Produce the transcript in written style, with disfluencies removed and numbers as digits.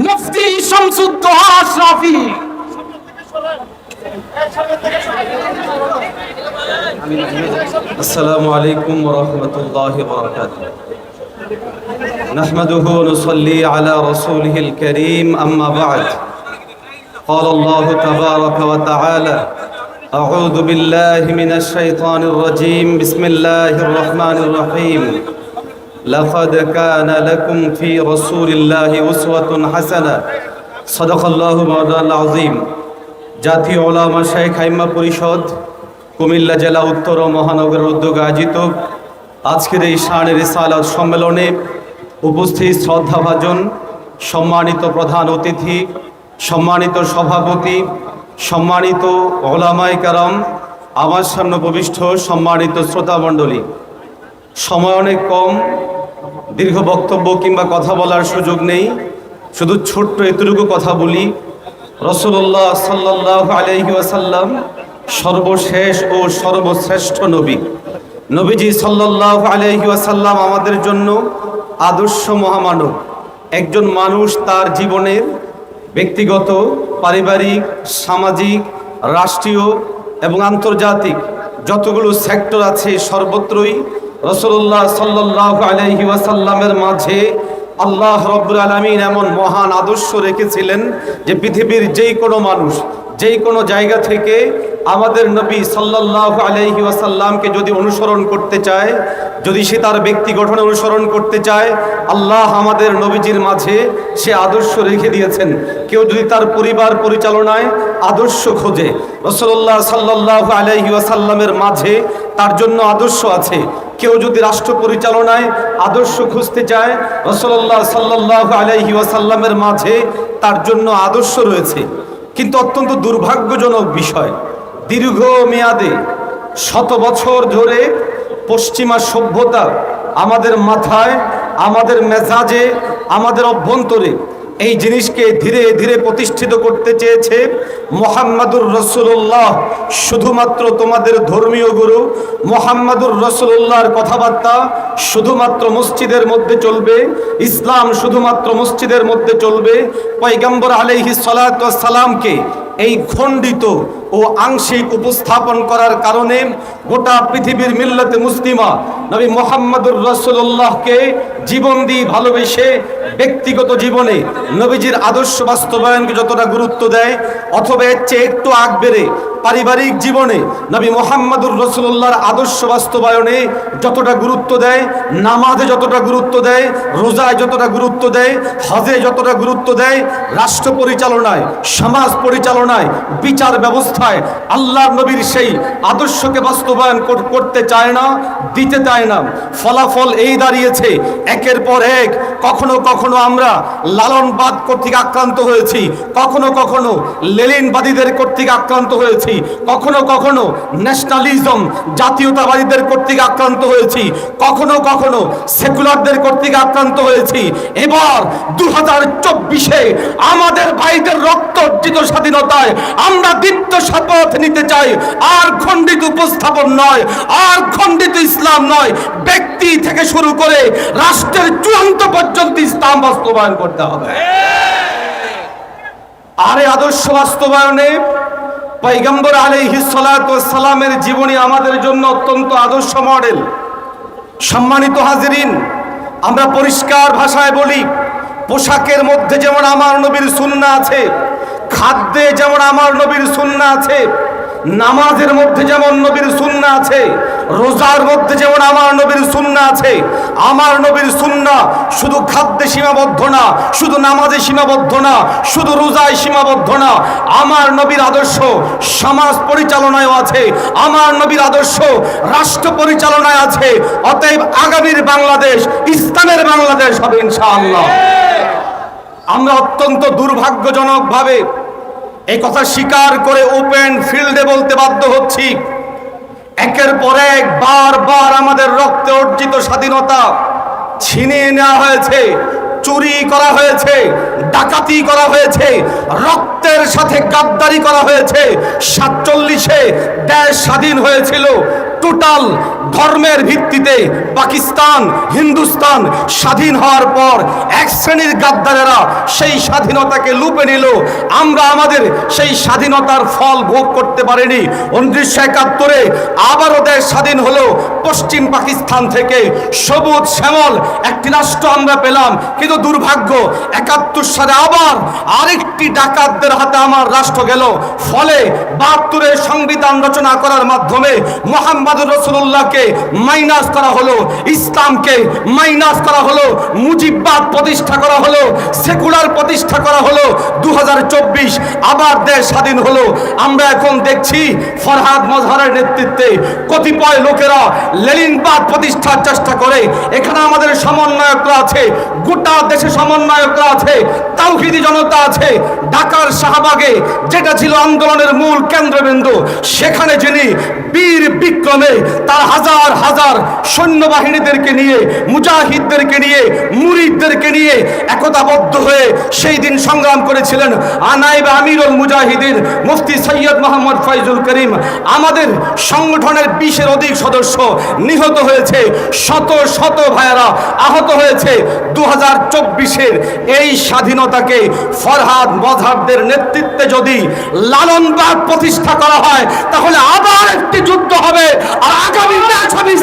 মুফতি শামসুদ্দোহা আশরাফি। السلام عليكم ورحمة الله وبركاته. نحمده ونصلي على رسوله الكريم. أما بعد، قال الله تبارك وتعالى: أعوذ بالله من الشيطان الرجيم. بسم الله الرحمن الرحيم. لقد كان لكم في رسول الله أسوة حسنة. صدق الله مولانا العظيم. জাতীয় উলামা শাইখ আইম্মা পরিষদ কুমিল্লা জেলা উত্তর ও মহানগরের উদ্যোগে আয়োজিত আজকের এই শানে রিসালাত সম্মেলনে উপস্থিত শ্রদ্ধাভাজন সম্মানিত প্রধান অতিথি, সম্মানিত সভাপতি, সম্মানিত উলামায়ে কেরাম, আমার সামনে উপবিষ্ট সম্মানিত শ্রোতামণ্ডলী, সময় অনেক কম, দীর্ঘ বক্তব্য কিংবা কথা বলার সুযোগ নেই, শুধু ছোট্ট এতটুকু কথা বলি। রাসূলুল্লাহ সাল্লাল্লাহু আলাইহি ওয়াসাল্লাম সর্বশেষ ও সর্বশ্রেষ্ঠ নবী। নবীজি সাল্লাল্লাহু আলাইহি ওয়াসাল্লাম আমাদের জন্য আদর্শ মহামানব। একজন মানুষ তার জীবনের ব্যক্তিগত, পারিবারিক, সামাজিক, রাষ্ট্রীয় এবং আন্তর্জাতিক যতগুলো সেক্টর আছে সর্বত্রই রাসূলুল্লাহ সাল্লাল্লাহু আলাইহি ওয়াসাল্লামের মাঝে আল্লাহ রব্বুল আলামিন এমন মহান আদর্শ রেখেছিলেন যে পৃথিবীর যেই কোনো মানুষ যেই কোনো জায়গা থেকে আমাদের নবী সাল্লাল্লাহু আলাইহি ওয়াসাল্লামকে যদি অনুসরণ করতে চায়, যদি সে তার ব্যক্তি গঠনে অনুসরণ করতে চায়, আল্লাহ আমাদের নবীজির মাঝে সে আদর্শ রেখে দিয়েছেন। কেউ যদি তার পরিবার পরিচালনায় আদর্শ খোঁজে, রাসূলুল্লাহ সাল্লাল্লাহু আলাইহি ওয়াসাল্লামের মাঝে তার জন্য আদর্শ আছে। কেউ যদি রাষ্ট্র পরিচালনায় আদর্শ খুঁজতে চায়, রাসূলুল্লাহ সাল্লাল্লাহু আলাইহি ওয়াসাল্লামের মাঝে তার জন্য আদর্শ রয়েছে। কিন্তু অত্যন্ত দুর্ভাগ্যজনক বিষয়, দীর্ঘ মেয়াদে শত বছর ধরে পশ্চিমা সভ্যতা আমাদের মাথায়, আমাদের মেজাজে, আমাদের অভ্যন্তরে এই জিনিসকে ধীরে ধীরে প্রতিষ্ঠিত করতে চেয়েছে মুহাম্মাদুর রাসূলুল্লাহ শুধুমাত্র তোমাদের ধর্মীয় গুরু, মুহাম্মাদুর রাসূলুল্লাহর কথাবার্তা শুধুমাত্র মসজিদের মধ্যে চলবে, ইসলাম শুধুমাত্র মসজিদের মধ্যে চলবে। পয়গম্বর আলাইহিস সালাতু ওয়াস সালামকে এই খণ্ডিত ও আংশিক উপস্থাপন করার কারণে গোটা পৃথিবীর মিল্লাতে মুসলিমা নবী মুহাম্মাদুর রাসূলুল্লাহকে জীবন দিয়ে ভালোবেসে ব্যক্তিগত জীবনে নবীজির আদর্শ বাস্তবায়নকে যতটা গুরুত্ব দেয়, অথবা এর চেয়ে একটু আগ বেড়ে পারিবারিক জীবনে নবী মুহাম্মাদুর রাসূলুল্লাহর আদর্শ বাস্তবায়নে যতটা গুরুত্ব দেয়, নামাজে যতটা গুরুত্ব দেয়, রোজায় যতটা গুরুত্ব দেয়, হজে যতটা গুরুত্ব দেয়, রাষ্ট্র পরিচালনায়, সমাজ পরিচালনায়, বিচার ব্যবস্থায় আল্লাহর নবীর সেই আদর্শকে বাস্তবায়ন করতে চায় না, দিতে চায় না। ফলাফল এই দাঁড়িয়েছে, একের পর এক কখনো কখনো আমরা লালনবাদ কর্তৃক আক্রান্ত হয়েছি, কখনো কখনো লেনিনবাদীদের কর্তৃক আক্রান্ত হয়েছি, কখনো কখনো ন্যাশনালিজম জাতীয়তাবাদীদের কর্তৃক আক্রান্ত হয়েছি, কখনো কখনো সেকুলারদের কর্তৃক আক্রান্ত হয়েছি। এবার 2024-এ আমাদের ভাইদের রক্ত অর্জিত স্বাধীনতায় আমরা দীপ্ত শপথ নিতে চাই, আর খণ্ডিত উপস্থাপন নয়, আর খণ্ডিত ইসলাম নয়, ব্যক্তি থেকে শুরু করে রাষ্ট্রের চূড়ান্ত পর্যন্ত ইসলাম বাস্তবায়ন করতে হবে। আর এই আদর্শ বাস্তবায়নে পয়গম্বর আলাইহিস সালাতু ওয়াস সালামের জীবনী আমাদের জন্য অত্যন্ত আদর্শ মডেল। সম্মানিত হাজিরিন, আমরা পরিষ্কার ভাষায় বলি, পোশাকের মধ্যে যেমন আমার নবীর সুন্নাহ আছে, খাদ্যে যেমন আমার নবীর সুন্নাহ আছে, নামাজের মধ্যে যেমন নবীর সুন্নাহ আছে, রোজার মধ্যে যেমন আমার নবীর সুন্নাহ আছে। আমার নবীর সুন্নাহ শুধু খাদ্যে সীমাবদ্ধ না, শুধু নামাজে সীমাবদ্ধ না, শুধু রোজায় সীমাবদ্ধ না। আমার নবীর আদর্শ সমাজ পরিচালনায় আছে, আমার নবীর আদর্শ রাষ্ট্র পরিচালনায় আছে। অতএব আগামীর বাংলাদেশ ইসলামের বাংলাদেশ হবে ইনশাআল্লাহ। আমরা অত্যন্ত দুর্ভাগ্যজনকভাবে এই কথা স্বীকার করে ওপেন ফিল্ডে বলতে বাধ্য হচ্ছি, একের পর এক বারবার আমাদের রক্তে অর্জিত স্বাধীনতা ছিনিয়ে নেওয়া হয়েছে, চুরি করা হয়েছে, ডাকাতি করা হয়েছে, রক্তের সাথে গাদ্দারি করা হয়েছে। 47-এ দেশ স্বাধীন হয়েছিল, টোটাল ধর্মের ভিত্তিতে পাকিস্তান হিন্দুস্তান স্বাধীন হওয়ার পর এক শ্রেণীর গাদ্দারেরা সেই স্বাধীনতাকে লুপে নিল। আমরা আমাদের সেই স্বাধীনতার ফল ভোগ করতে পারিনি। 1971-এ আবারও দেশ স্বাধীন হলো পশ্চিম পাকিস্তান থেকে। সবুজ শ্যামল একটি রাষ্ট্র আমরা পেলাম, কিন্তু দুর্ভাগ্য 71 সালে আবার আরেকটি ডাকাতদের হাতে আমার রাষ্ট্র গেল। ফলে 72-এর সংবিধান রচনা করার মাধ্যমে মুহাম্মদুর রাসূলুল্লাহকে মাইনাস করা হলো, ইসলামকে মাইনাস করা হলো, মুজিববাদ প্রতিষ্ঠা করা হলো, সেকুলার প্রতিষ্ঠা করা হলো। 2024 আবার দেশ স্বাধীন হলো। আমরা এখন দেখছি ফরহাদ মজহারের নেতৃত্বে কতিপয় লোকেরা লেনিনবাদ প্রতিষ্ঠার চেষ্টা করে। এখানে আমাদের সমন্বয়করা আছে, গোটা দেশে সমন্বয়করা আছে, তাওহীদি জনতা আছে। ঢাকার শাহবাগে যেটা ছিল আন্দোলনের মূল কেন্দ্রবিন্দু, সেখানে যিনি বীর বিক্রমে তার হাজার হাজার সৈন্যবাহিনীদেরকে নিয়ে, মুজাহিদদেরকে নিয়ে, মুরিদদেরকে নিয়ে একতাবদ্ধ হয়ে সেই দিন সংগ্রাম করেছিলেন নায়েব আমিরুল মুজাহিদিন মুফতি সৈয়দ মোহাম্মদ ফয়জুল করিম। আমাদের সংগঠনের 20-এর অধিক সদস্য নিহত হয়েছে, শত শত ভাইয়েরা আহত হয়েছে। 2024-এর এই স্বাধীনতাকে ফরহাদ মজহারদের নেতৃত্বে যদি লালনবাগ প্রতিষ্ঠা করা হয়, তাহলে আবার একটি যুদ্ধ হবে। আর আগামী 26